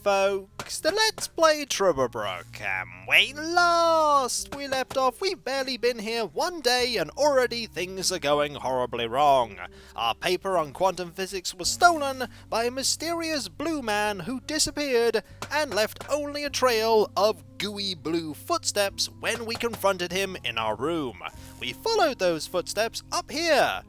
folks, the Let's Play Trüberbrook, and when last we left off, we've barely been here one day and already things are going horribly wrong. Our paper on quantum physics was stolen by a mysterious blue man who disappeared and left only a trail of gooey blue footsteps when we confronted him in our room. We followed those footsteps up here.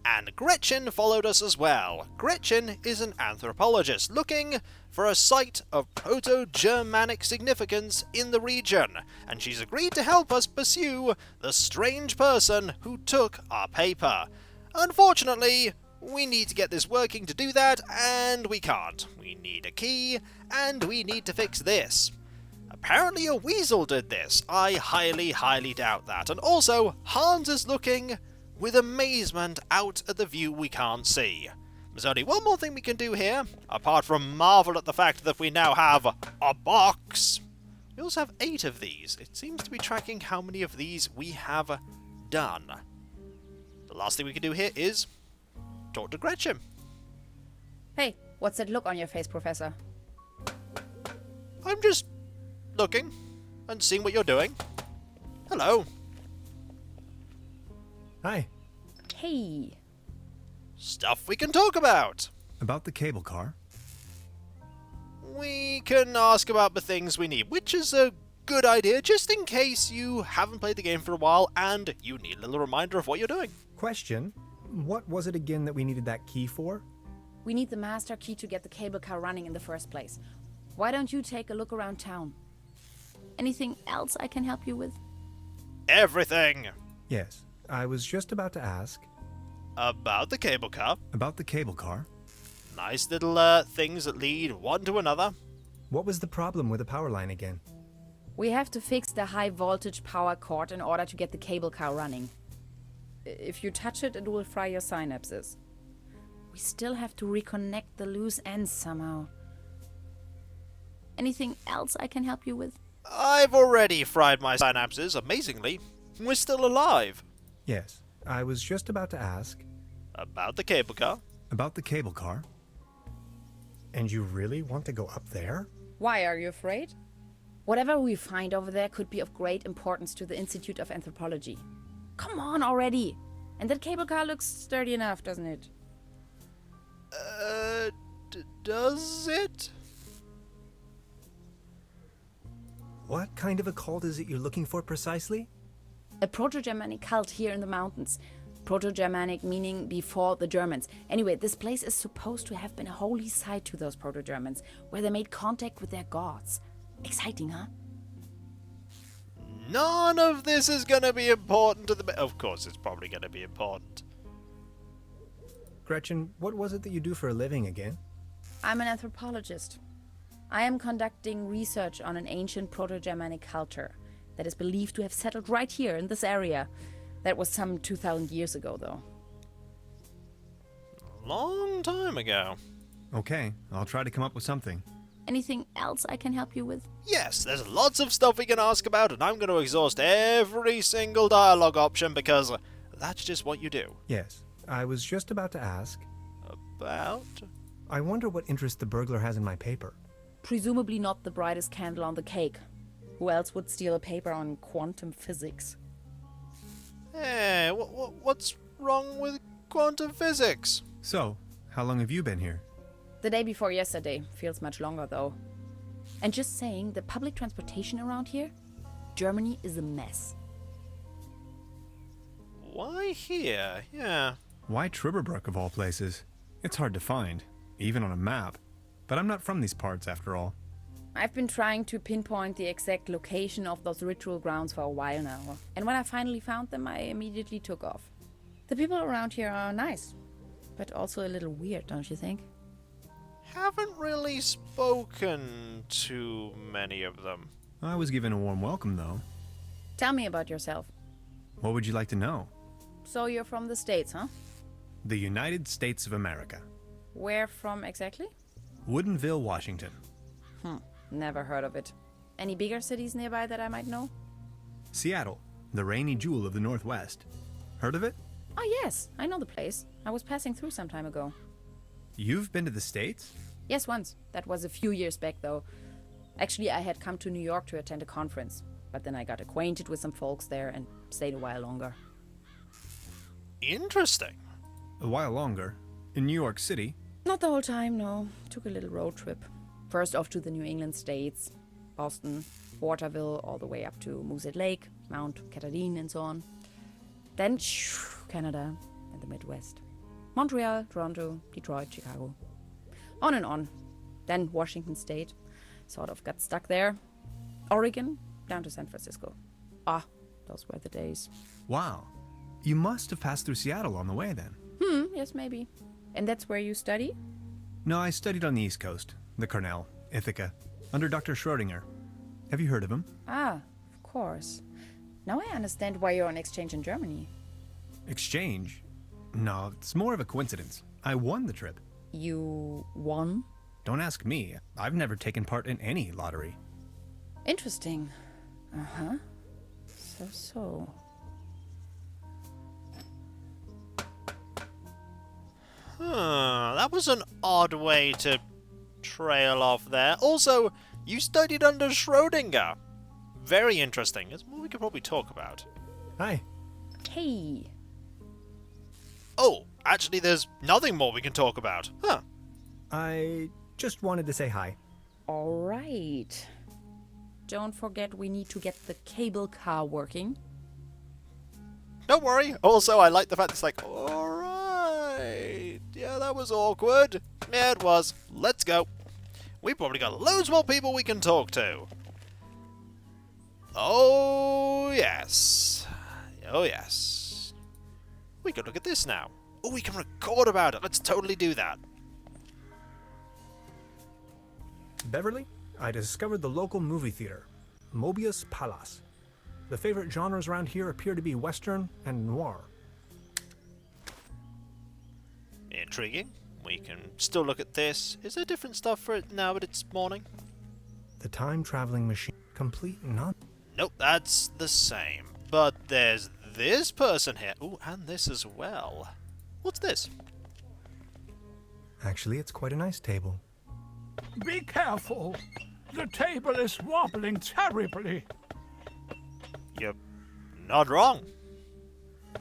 And Gretchen followed us as well. Gretchen is an anthropologist looking for a site of Proto-Germanic significance in the region, and she's agreed to help us pursue the strange person who took our paper. Unfortunately, we need to get this working to do that, and we can't. We need a key, and we need to fix this. Apparently a weasel did this. I highly doubt that. And also, Hans is looking with amazement out at the view we can't see. There's only one more thing we can do here, apart from marvel at the fact that we now have a box. We also have 8 of these. It seems to be tracking how many of these we have done. The last thing we can do here is talk to Gretchen. Hey, what's that look on your face, Professor? I'm just looking and seeing what you're doing. Hello. Hi. Hey. Stuff we can talk about. About the cable car? We can ask about the things we need, which is a good idea, just in case you haven't played the game for a while and you need a little reminder of what you're doing. Question. What was it again that we needed that key for? We need the master key to get the cable car running in the first place. Why don't you take a look around town? Anything else I can help you with? Everything. Yes. I was just about to ask. About the cable car. About the cable car? Nice little things that lead one to another. What was the problem with the power line again? We have to fix the high voltage power cord in order to get the cable car running. If you touch it, it will fry your synapses. We still have to reconnect the loose ends somehow. Anything else I can help you with? I've already fried my synapses, amazingly. We're still alive. Yes. I was just about to ask. About the cable car. About the cable car? And you really want to go up there? Why, are you afraid? Whatever we find over there could be of great importance to the Institute of Anthropology. Come on already! And that cable car looks sturdy enough, doesn't it? Does it? What kind of a cult is it you're looking for precisely? A Proto-Germanic cult here in the mountains. Proto-Germanic meaning before the Germans. Anyway, this place is supposed to have been a holy site to those Proto-Germans, where they made contact with their gods. Exciting, huh? None of this is going to be important to the... Of course it's probably going to be important. Gretchen, what was it that you do for a living again? I'm an anthropologist. I am conducting research on an ancient Proto-Germanic culture that is believed to have settled right here in this area. That was some 2,000 years ago, though. Long time ago. Okay, I'll try to come up with something. Anything else I can help you with? Yes, there's lots of stuff we can ask about, and I'm going to exhaust every single dialogue option because that's just what you do. Yes, I was just about to ask. About? I wonder what interest the burglar has in my paper. Presumably not the brightest candle on the cake. Who else would steal a paper on quantum physics? Hey, what's wrong with quantum physics? So, how long have you been here? The day before yesterday. Feels much longer, though. And just saying, the public transportation around here? Germany is a mess. Why here? Yeah. Why Trüberbrook of all places? It's hard to find, even on a map. But I'm not from these parts, after all. I've been trying to pinpoint the exact location of those ritual grounds for a while now. And when I finally found them, I immediately took off. The people around here are nice, but also a little weird, don't you think? Haven't really spoken to many of them. I was given a warm welcome, though. Tell me about yourself. What would you like to know? So you're from the States, huh? The United States of America. Where from exactly? Woodinville, Washington. Never heard of it. Any bigger cities nearby that I might know? Seattle, the rainy jewel of the Northwest. Heard of it? Oh yes, I know the place. I was passing through some time ago. You've been to the States? Yes, once. That was a few years back, though. Actually, I had come to New York to attend a conference, but then I got acquainted with some folks there and stayed a while longer. Interesting. A while longer. In New York City? Not the whole time, no. Took a little road trip. First off to the New England states, Boston, Waterville, all the way up to Moosehead Lake, Mount Catharine, and so on. Then, Canada and the Midwest. Montreal, Toronto, Detroit, Chicago. On and on. Then Washington State. Sort of got stuck there. Oregon, down to San Francisco. Ah, those were the days. Wow. You must have passed through Seattle on the way then. Yes, maybe. And that's where you study? No, I studied on the East Coast. The Cornell, Ithaca, under Dr. Schrodinger. Have you heard of him? Ah, of course. Now I understand why you're on exchange in Germany. Exchange? No, it's more of a coincidence. I won the trip. You won? Don't ask me. I've never taken part in any lottery. Interesting. Uh-huh. So. That was an odd way to trail off there. Also, you studied under Schrodinger. Very interesting. It's more we could probably talk about. Hi. Hey. Oh, actually, there's nothing more we can talk about. Huh. I just wanted to say hi. All right. Don't forget we need to get the cable car working. Don't worry. Also, I like the fact it's like, alright. Yeah, that was awkward. Yeah, it was. Let's go. We probably got loads more people we can talk to. Oh, yes. Oh, yes. We could look at this now. Oh, we can record about it. Let's totally do that. Beverly, I discovered the local movie theater, Mobius Palace. The favorite genres around here appear to be Western and noir. Intriguing. We can still look at this. Is there different stuff for it now that it's morning? The time-traveling machine, complete non... Nope, that's the same. But there's this person here. Ooh, and this as well. What's this? Actually, it's quite a nice table. Be careful. The table is wobbling terribly. You're not wrong.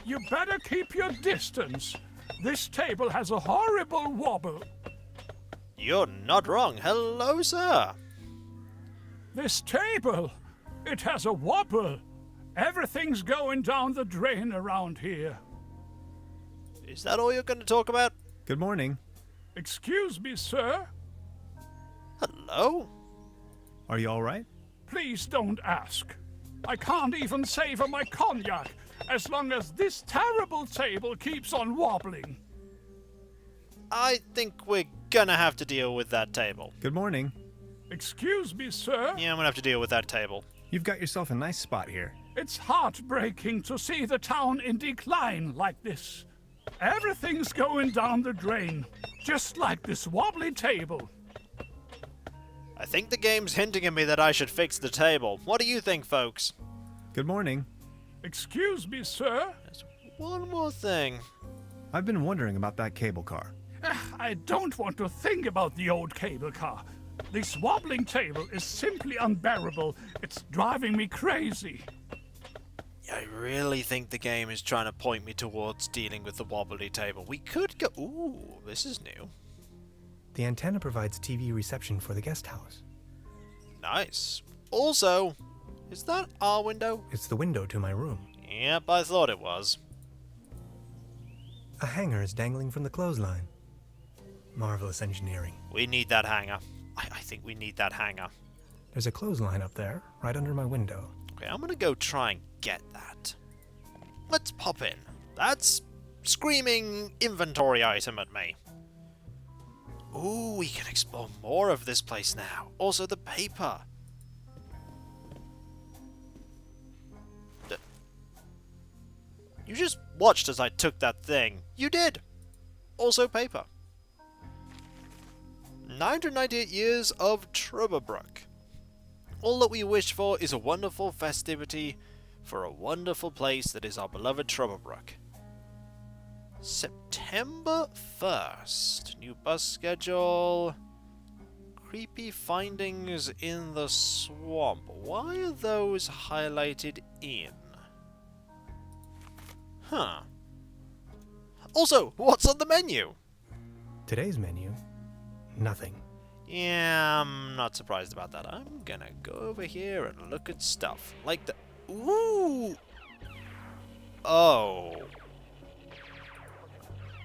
You better keep your distance. This table has a horrible wobble. You're not wrong. Hello, sir. This table, it has a wobble. Everything's going down the drain around here. Is that all you're going to talk about? Good morning. Excuse me, sir. Hello? Are you all right? Please don't ask. I can't even savor my cognac as long as this terrible table keeps on wobbling. I think we're gonna have to deal with that table. Good morning. Excuse me, sir. Yeah, I'm gonna have to deal with that table. You've got yourself a nice spot here. It's heartbreaking to see the town in decline like this. Everything's going down the drain, just like this wobbly table. I think the game's hinting at me that I should fix the table. What do you think, folks? Good morning. Excuse me, sir. There's one more thing. I've been wondering about that cable car. I don't want to think about the old cable car. This wobbling table is simply unbearable. It's driving me crazy. I really think the game is trying to point me towards dealing with the wobbly table. We could go... Ooh, this is new. The antenna provides TV reception for the guest house. Nice. Also, is that our window? It's the window to my room. Yep, I thought it was. A hanger is dangling from the clothesline. Marvelous engineering. We need that hanger. I think we need that hanger. There's a clothesline up there, right under my window. Okay, I'm gonna go try and get that. Let's pop in. That's screaming inventory item at me. Ooh, we can explore more of this place now. Also the paper. You just watched as I took that thing. You did. Also paper. 998 years of Trüberbrook. All that we wish for is a wonderful festivity for a wonderful place that is our beloved Trüberbrook. September 1st. New bus schedule. Creepy findings in the swamp. Why are those highlighted in? Huh. Also, what's on the menu? Today's menu? Nothing. Yeah, I'm not surprised about that. I'm gonna go over here and look at stuff. Like the... Ooh! Oh.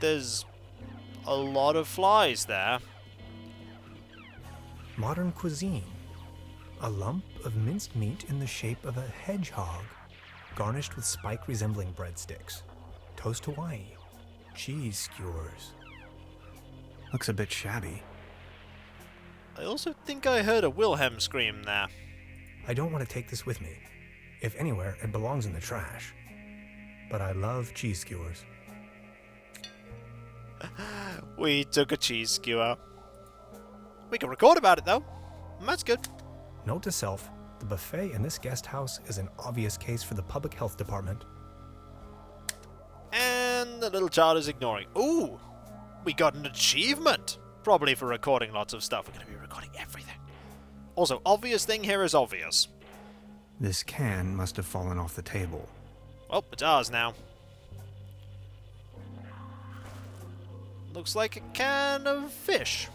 There's a lot of flies there. Modern cuisine. A lump of minced meat in the shape of a hedgehog, garnished with spike resembling breadsticks. Toast Hawaii. Cheese skewers. Looks a bit shabby. I also think I heard a Wilhelm scream there. I don't want to take this with me. If anywhere, it belongs in the trash. But I love cheese skewers. We took a cheese skewer. We can record about it though. That's good. Note to self, the buffet in this guest house is an obvious case for the public health department. And the little child is ignoring. Ooh! We got an achievement! Probably for recording lots of stuff. We're going to be recording everything. Also, obvious thing here is obvious. This can must have fallen off the table. Well, it's ours now. Looks like a can of fish.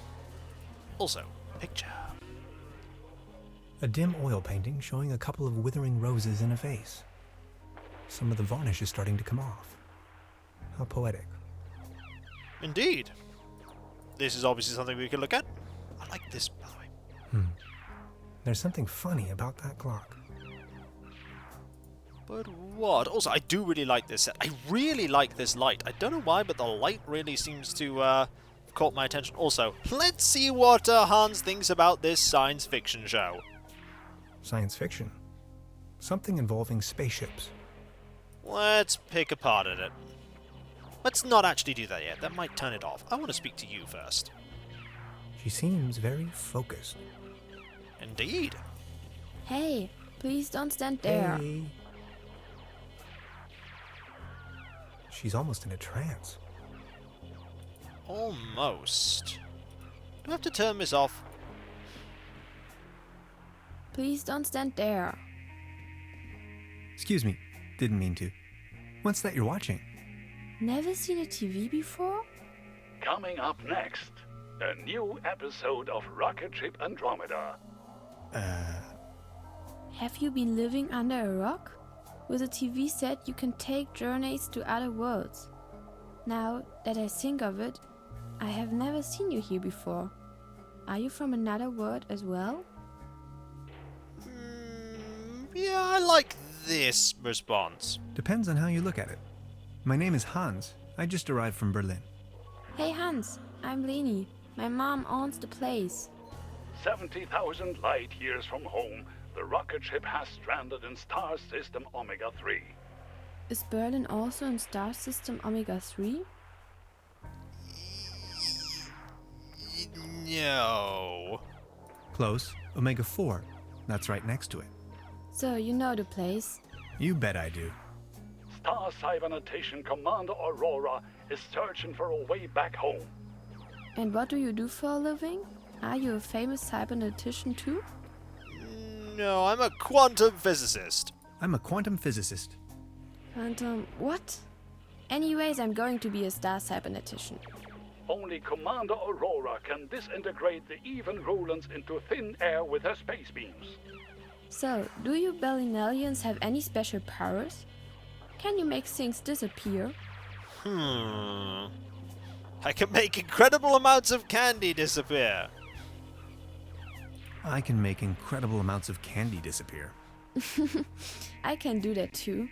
Also, picture. A dim oil painting showing a couple of withering roses in a vase. Some of the varnish is starting to come off. How poetic. Indeed. This is obviously something we can look at. I like this, by the way. There's something funny about that clock. But what? Also, I do really like this set. I really like this light. I don't know why, but the light really seems to have caught my attention. Also, let's see what Hans thinks about this science fiction show. Science fiction. Something involving spaceships. Let's pick apart at it. Let's not actually do that yet. That might turn it off. I want to speak to you first. She seems very focused. Indeed. Hey, please don't stand there. Hey. She's almost in a trance. Almost. Do I have to turn this off? Please don't stand there. Excuse me, didn't mean to. What's that you're watching? Never seen a TV before? Coming up next, a new episode of Rocket Ship Andromeda. Have you been living under a rock? With a TV set, you can take journeys to other worlds. Now that I think of it, I have never seen you here before. Are you from another world as well? Yeah, I like this response. Depends on how you look at it. My name is Hans. I just arrived from Berlin. Hey Hans, I'm Leni. My mom owns the place. 70,000 light years from home, the rocket ship has stranded in star system Omega 3. Is Berlin also in star system Omega 3? No. Close. Omega 4. That's right next to it. So you know the place. You bet I do. Star Cybernetation Commander Aurora is searching for a way back home. And what do you do for a living? Are you a famous cybernetician too? No, I'm a quantum physicist. I'm a quantum physicist. Quantum what? Anyways, I'm going to be a star cybernetician. Only Commander Aurora can disintegrate the even Rulans into thin air with her space beams. So, do you Berlinalians have any special powers? Can you make things disappear? I can make incredible amounts of candy disappear. I can make incredible amounts of candy disappear. I can do that too.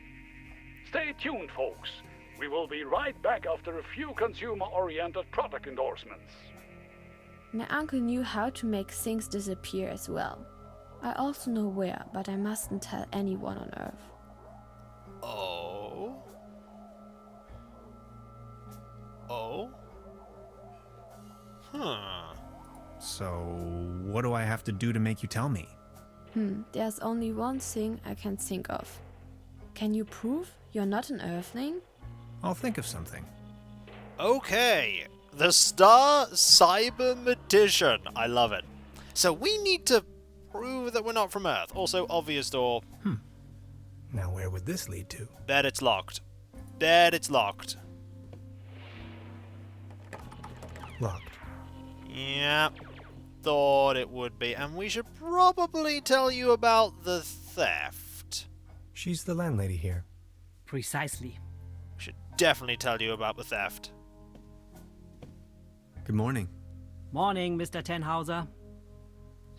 Stay tuned, folks. We will be right back after a few consumer-oriented product endorsements. My uncle knew how to make things disappear as well. I also know where, but I mustn't tell anyone on Earth. Oh? Oh? So, what do I have to do to make you tell me? There's only one thing I can think of. Can you prove you're not an Earthling? I'll think of something. Okay. The Star Cybermetician. I love it. So we need to prove that we're not from Earth. Also, obvious door. Now where would this lead to? Bet it's locked. Bet it's locked. Locked. Yep. Thought it would be. And we should probably tell you about the theft. She's the landlady here. Precisely. We should definitely tell you about the theft. Good morning. Morning, Mr. Tenhauser.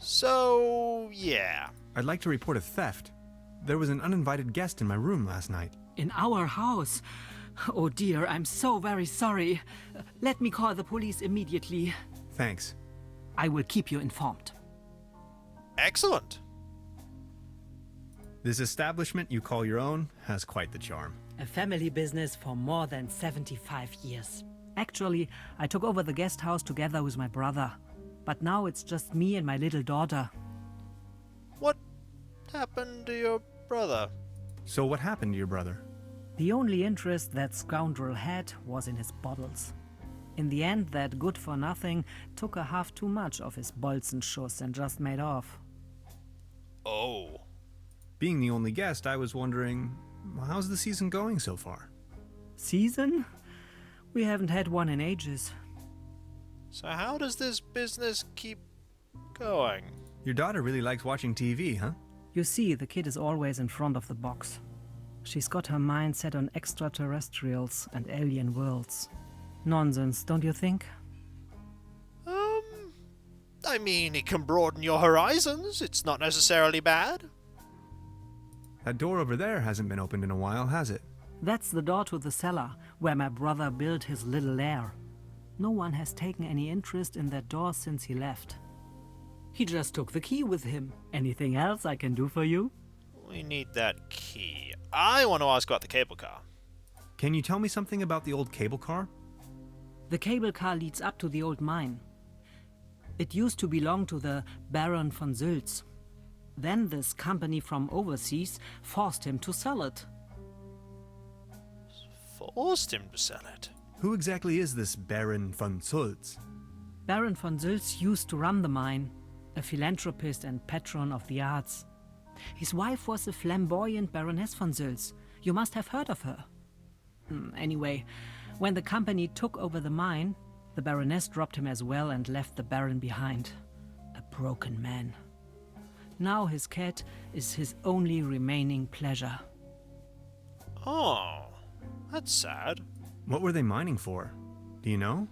So, yeah. I'd like to report a theft. There was an uninvited guest in my room last night. In our house? Oh dear, I'm so very sorry. Let me call the police immediately. Thanks. I will keep you informed. Excellent. This establishment you call your own has quite the charm. A family business for more than 75 years. Actually, I took over the guest house together with my brother. But now it's just me and my little daughter. What happened to your brother? So what happened to your brother? The only interest that scoundrel had was in his bottles. In the end, that good-for-nothing took a half too much of his Bolzenschuss and just made off. Oh. Being the only guest, I was wondering, how's the season going so far? Season? We haven't had one in ages. So how does this business keep going? Your daughter really likes watching TV, huh? You see, the kid is always in front of the box. She's got her mind set on extraterrestrials and alien worlds. Nonsense, don't you think? I mean, it can broaden your horizons. It's not necessarily bad. That door over there hasn't been opened in a while, has it? That's the door to the cellar, where my brother built his little lair. No one has taken any interest in that door since he left. He just took the key with him. Anything else I can do for you? We need that key. I want to ask about the cable car. Can you tell me something about the old cable car? The cable car leads up to the old mine. It used to belong to the Baron von Sülz. Then this company from overseas forced him to sell it. Forced him to sell it? Who exactly is this Baron von Sülz? Baron von Sülz used to run the mine, a philanthropist and patron of the arts. His wife was a flamboyant Baroness von Sülz. You must have heard of her. Anyway, when the company took over the mine, the Baroness dropped him as well and left the Baron behind. A broken man. Now his cat is his only remaining pleasure. Oh, that's sad. What were they mining for? Do you know?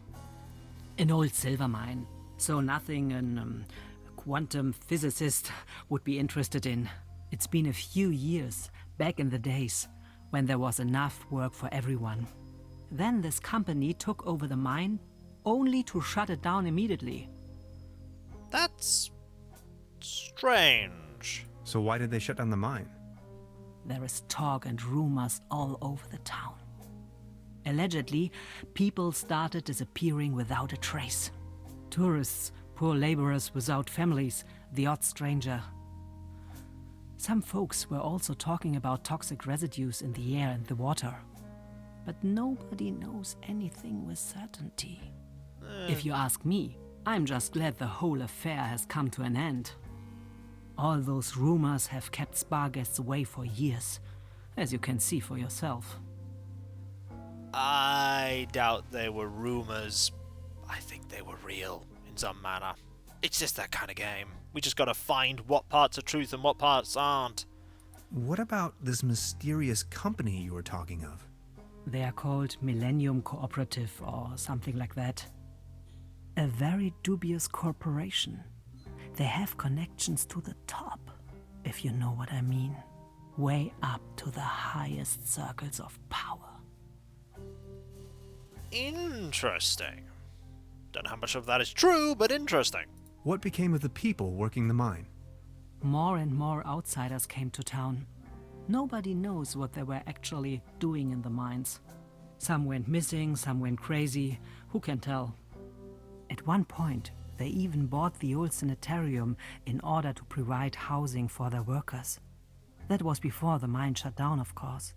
An old silver mine. So nothing a quantum physicist would be interested in. It's been a few years, back in the days, when there was enough work for everyone. Then this company took over the mine, only to shut it down immediately. That's strange. So why did they shut down the mine? There is talk and rumors all over the town. Allegedly, people started disappearing without a trace. Tourists, poor laborers without families, the odd stranger. Some folks were also talking about toxic residues in the air and the water. But nobody knows anything with certainty. If you ask me, I'm just glad the whole affair has come to an end. All those rumors have kept spa guests away for years, as you can see for yourself. I doubt they were rumors. I think they were real, in some manner. It's just that kind of game. We just gotta find what parts are truth and what parts aren't. What about this mysterious company you were talking of? They are called Millennium Cooperative or something like that. A very dubious corporation. They have connections to the top, if you know what I mean. Way up to the highest circles of power. Interesting. Don't know how much of that is true, but interesting. What became of the people working the mine? More and more outsiders came to town. Nobody knows what they were actually doing in the mines. Some went missing, some went crazy. Who can tell? At one point, they even bought the old sanitarium in order to provide housing for their workers. That was before the mine shut down, of course.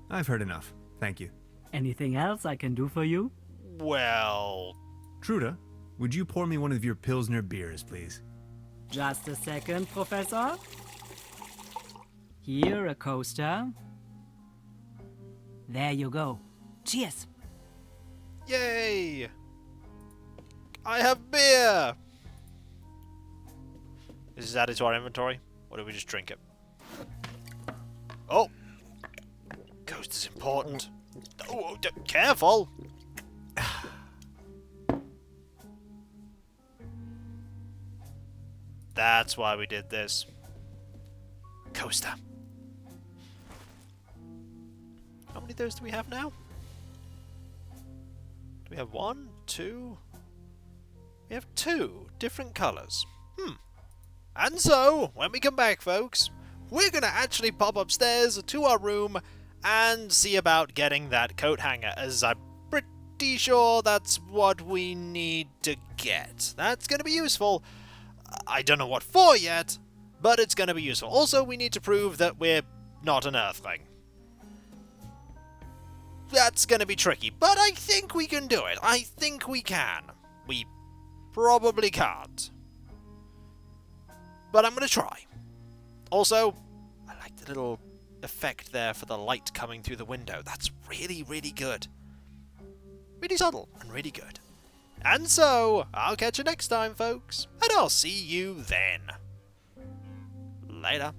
I've heard enough. Thank you. Anything else I can do for you? Well... Truda, would you pour me one of your Pilsner beers, please? Just a second, Professor. Here, a coaster. There you go. Cheers. Yay! I have beer! Is this added to our inventory? Or do we just drink it? Oh! Ghost is important. Oh, careful! That's why we did this. Coaster. How many of those do we have now? Do we have 1, 2? We have 2 different colours. And so, when we come back, folks, we're going to actually pop upstairs to our room and see about getting that coat hanger, as I'm pretty sure that's what we need to get. That's going to be useful. I don't know what for yet, but it's going to be useful. Also, we need to prove that we're not an Earthling. That's going to be tricky, but I think we can do it. I think we can. We probably can't. But I'm going to try. Also, I like the little effect there for the light coming through the window. That's really, really good. Really subtle and really good. And so, I'll catch you next time, folks. And I'll see you then. Later.